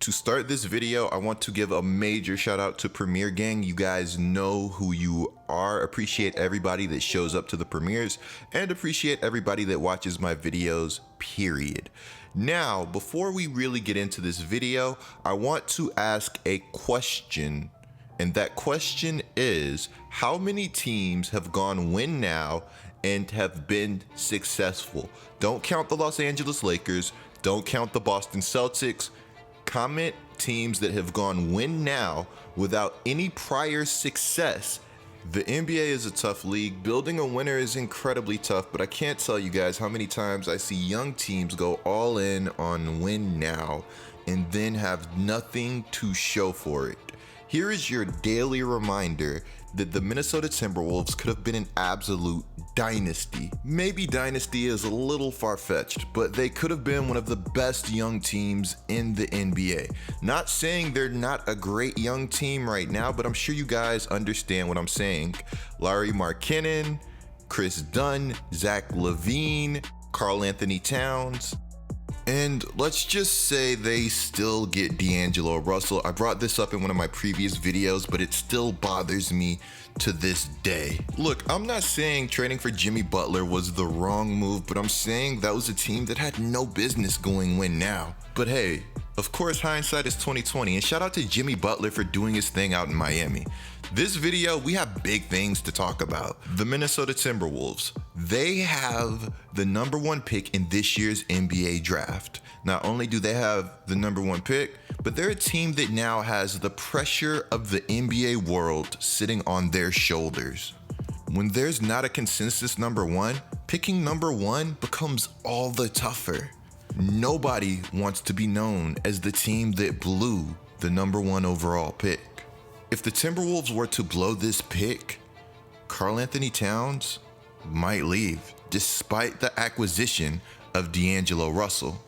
To start this video, I want to give a major shout out to Premiere Gang. You guys know who you are. Appreciate everybody that shows up to the premieres and appreciate everybody that watches my videos, period. Now, before we really get into this video, I want to ask a question. And that question is, how many teams have gone win now and have been successful? Don't count the Los Angeles Lakers. Don't count the Boston Celtics. Comment teams that have gone win now without any prior success. The NBA is a tough league. Building a winner is incredibly tough, but I can't tell you guys how many times I see young teams go all in on win now and then have nothing to show for it. Here is your daily reminder that the Minnesota Timberwolves could have been an absolute dynasty. Maybe dynasty is a little far-fetched, but they could have been one of the best young teams in the NBA. Not saying they're not a great young team right now, but I'm sure you guys understand what I'm saying. Lauri Markkanen, Chris Dunn, Zach LaVine, Karl Anthony Towns. And let's just say they still get D'Angelo Russell. I brought this up in one of my previous videos, but it still bothers me to this day. Look, I'm not saying trading for Jimmy Butler was the wrong move, but I'm saying that was a team that had no business going win now. But hey, of course hindsight is 2020, and shout out to Jimmy Butler for doing his thing out in Miami. This video, we have big things to talk about. The Minnesota Timberwolves, they have the #1 pick in this year's NBA draft. Not only do they have the #1 pick, but they're a team that now has the pressure of the NBA world sitting on their shoulders. When there's not a consensus #1, picking #1 becomes all the tougher. Nobody wants to be known as the team that blew the #1 overall pick. If the Timberwolves were to blow this pick, Karl Anthony Towns might leave, despite the acquisition of D'Angelo Russell.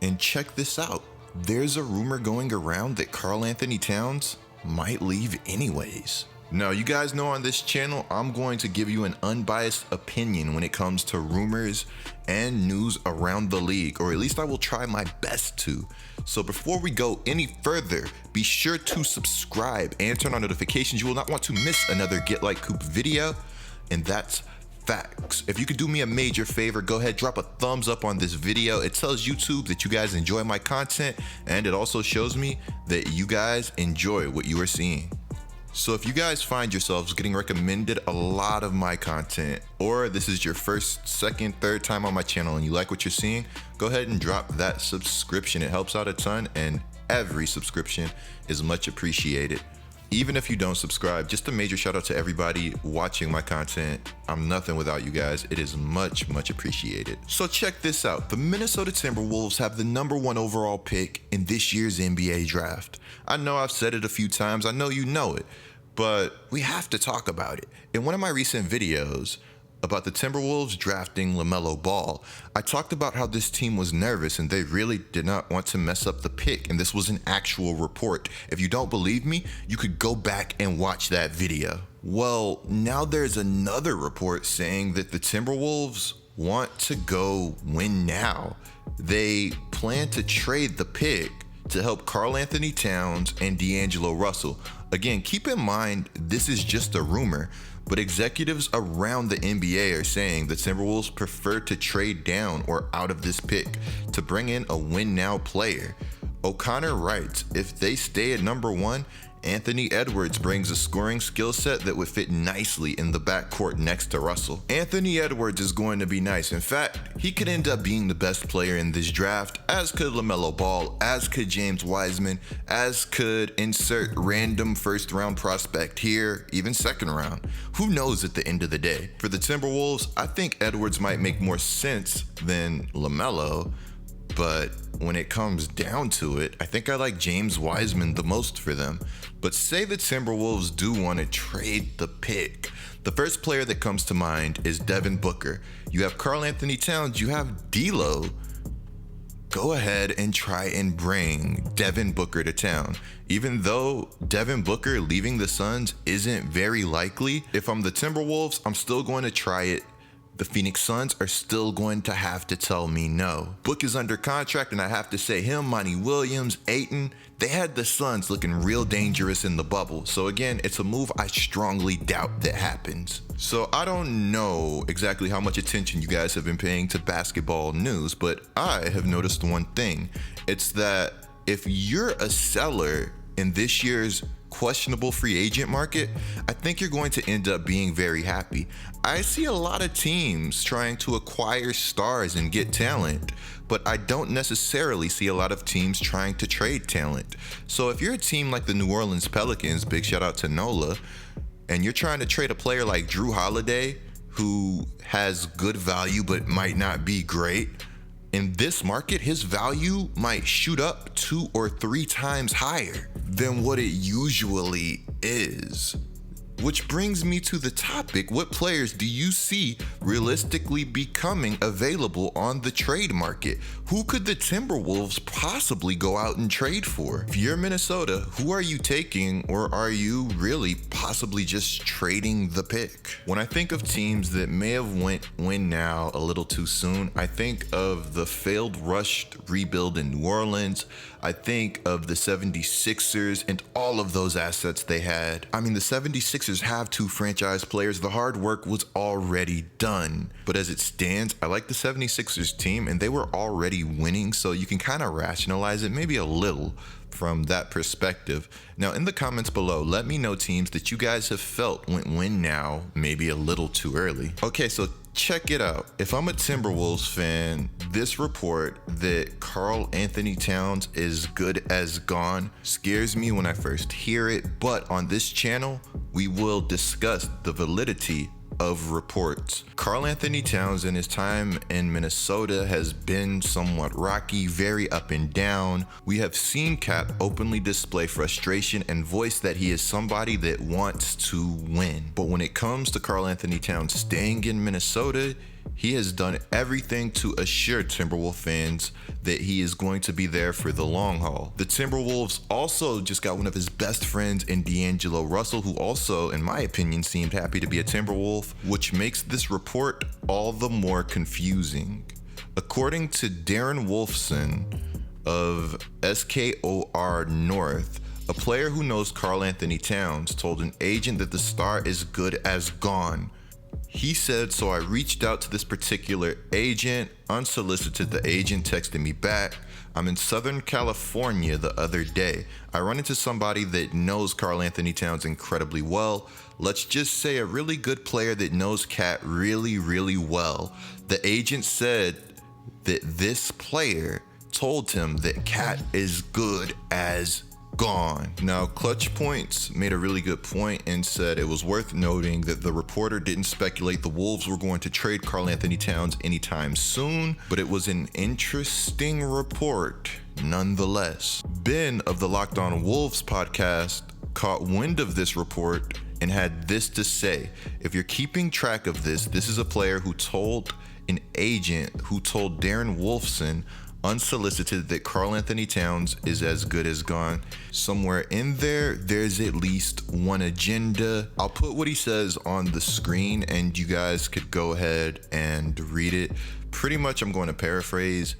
And check this out. There's a rumor going around that Karl Anthony Towns might leave anyways. Now, you guys know on this channel, I'm going to give you an unbiased opinion when it comes to rumors and news around the league, or at least I will try my best to. So before we go any further, be sure to subscribe and turn on notifications. You will not want to miss another Get Like Coop video, and that's facts. If you could do me a major favor, go ahead, drop a thumbs up on this video. It tells YouTube that you guys enjoy my content, and it also shows me that you guys enjoy what you are seeing. So if you guys find yourselves getting recommended a lot of my content, or this is your first, second, third time on my channel and you like what you're seeing, go ahead and drop that subscription. It helps out a ton, and every subscription is much appreciated. Even if you don't subscribe, just a major shout out to everybody watching my content. I'm nothing without you guys. It is much, much appreciated. So check this out. The Minnesota Timberwolves have the #1 overall pick in this year's NBA draft. I know I've said it a few times. I know you know it, but we have to talk about it. In one of my recent videos about the Timberwolves drafting LaMelo Ball, I talked about how this team was nervous and they really did not want to mess up the pick, and this was an actual report. If you don't believe me, you could go back and watch that video. Well, now there's another report saying that the Timberwolves want to go win now. They plan to trade the pick to help Karl Anthony Towns and D'Angelo Russell. Again, keep in mind, this is just a rumor, but executives around the NBA are saying the Timberwolves prefer to trade down or out of this pick to bring in a win-now player. O'Connor writes, if they stay at #1, Anthony Edwards brings a scoring skill set that would fit nicely in the backcourt next to Russell. Anthony Edwards is going to be nice. In fact, he could end up being the best player in this draft, as could LaMelo Ball, as could James Wiseman, as could insert random first-round prospect here, even second round. Who knows at the end of the day? For the Timberwolves, I think Edwards might make more sense than LaMelo, but when it comes down to it, I think I like James Wiseman the most for them. But say the Timberwolves do want to trade the pick. The first player that comes to mind is Devin Booker. You have Karl Anthony Towns, you have D'Lo. Go ahead and try and bring Devin Booker to town. Even though Devin Booker leaving the Suns isn't very likely, if I'm the Timberwolves, I'm still going to try it The Phoenix Suns are still going to have to tell me no. Book is under contract, and I have to say him, Monty Williams, Ayton, they had the Suns looking real dangerous in the bubble. So again, it's a move I strongly doubt that happens. So I don't know exactly how much attention you guys have been paying to basketball news, but I have noticed one thing. It's that if you're a seller in this year's questionable free agent market, I think you're going to end up being very happy. I see a lot of teams trying to acquire stars and get talent, but I don't necessarily see a lot of teams trying to trade talent. So if you're a team like the New Orleans Pelicans, big shout out to Nola, and you're trying to trade a player like Drew Holiday, who has good value but might not be great, in this market, his value might shoot up 2 or 3 times higher than what it usually is. Which brings me to the topic, what players do you see realistically becoming available on the trade market? Who could the Timberwolves possibly go out and trade for? If you're Minnesota, who are you taking, or are you really possibly just trading the pick? When I think of teams that may have win now a little too soon, I think of the failed rushed rebuild in New Orleans. I think of the 76ers and all of those assets they had. I mean, the 76ers have 2 franchise players. The hard work was already done. But as it stands, I like the 76ers team, and they were already winning, so you can kind of rationalize it maybe a little from that perspective. Now, in the comments below, let me know teams that you guys have felt win now, maybe a little too early. Okay, so check it out. If I'm a Timberwolves fan, this report that Karl Anthony Towns is good as gone scares me when I first hear it, but on this channel, we will discuss the validity of reports. Karl Anthony Towns in his time in Minnesota has been somewhat rocky, very up and down. We have seen Cat openly display frustration and voice that he is somebody that wants to win. But when it comes to Karl Anthony Towns staying in Minnesota, he has done everything to assure Timberwolves fans that he is going to be there for the long haul. The Timberwolves also just got one of his best friends in D'Angelo Russell, who also, in my opinion, seemed happy to be a Timberwolf, which makes this report all the more confusing. According to Darren Wolfson of SKOR North, a player who knows Karl Anthony Towns told an agent that the star is good as gone. He said, so I reached out to this particular agent, unsolicited. The agent texted me back. I'm in Southern California the other day. I run into somebody that knows Karl Anthony Towns incredibly well. Let's just say a really good player that knows Cat really, really well. The agent said that this player told him that Cat is good as gone. Now, Clutch Points made a really good point and said it was worth noting that the reporter didn't speculate the Wolves were going to trade Karl Anthony Towns anytime soon, but it was an interesting report nonetheless. Ben of the Locked On Wolves podcast caught wind of this report and had this to say. If you're keeping track of this, this is a player who told an agent who told Darren Wolfson unsolicited that Karl Anthony Towns is as good as gone. Somewhere in there, there's at least one agenda. I'll put what he says on the screen and you guys could go ahead and read it. Pretty much, I'm going to paraphrase.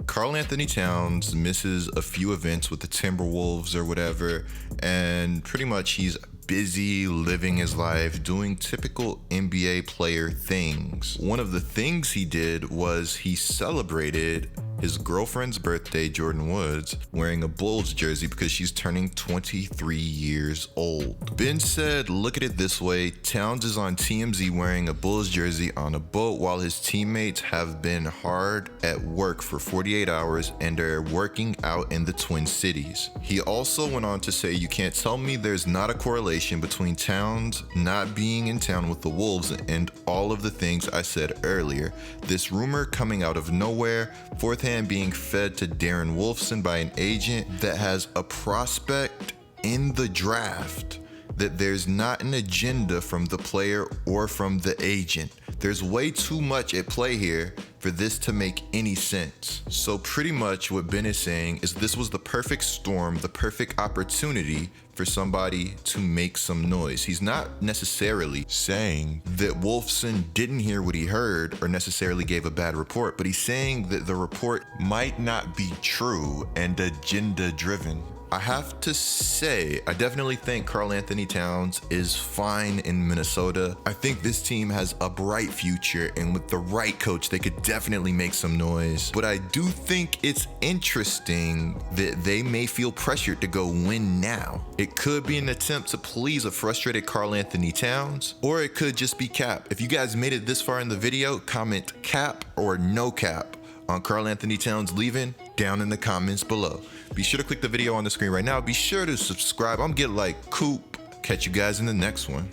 Karl Anthony Towns misses a few events with the Timberwolves or whatever, and pretty much he's busy living his life, doing typical NBA player things. One of the things he did was he celebrated his girlfriend's birthday, Jordan Woods, wearing a Bulls jersey because she's turning 23 years old. Ben said, look at it this way, Towns is on TMZ wearing a Bulls jersey on a boat while his teammates have been hard at work for 48 hours and are working out in the Twin Cities. He also went on to say, you can't tell me there's not a correlation between Towns not being in town with the Wolves and all of the things I said earlier. This rumor coming out of nowhere, fourth hand being fed to Darren Wolfson by an agent that has a prospect in the draft, that there's not an agenda from the player or from the agent. There's way too much at play here for this to make any sense. So pretty much what Ben is saying is this was the perfect storm, the perfect opportunity for somebody to make some noise. He's not necessarily saying that Wolfson didn't hear what he heard or necessarily gave a bad report, but he's saying that the report might not be true and agenda driven. I have to say, I definitely think Karl Anthony Towns is fine in Minnesota. I think this team has a bright future, and with the right coach, they could definitely make some noise. But I do think it's interesting that they may feel pressured to go win now. It could be an attempt to please a frustrated Karl Anthony Towns, or it could just be cap. If you guys made it this far in the video, comment cap or no cap on Karl Anthony Towns leaving down in the comments below. Be sure to click the video on the screen right now. Be sure to subscribe. I'm getting like Coop. Catch you guys in the next one.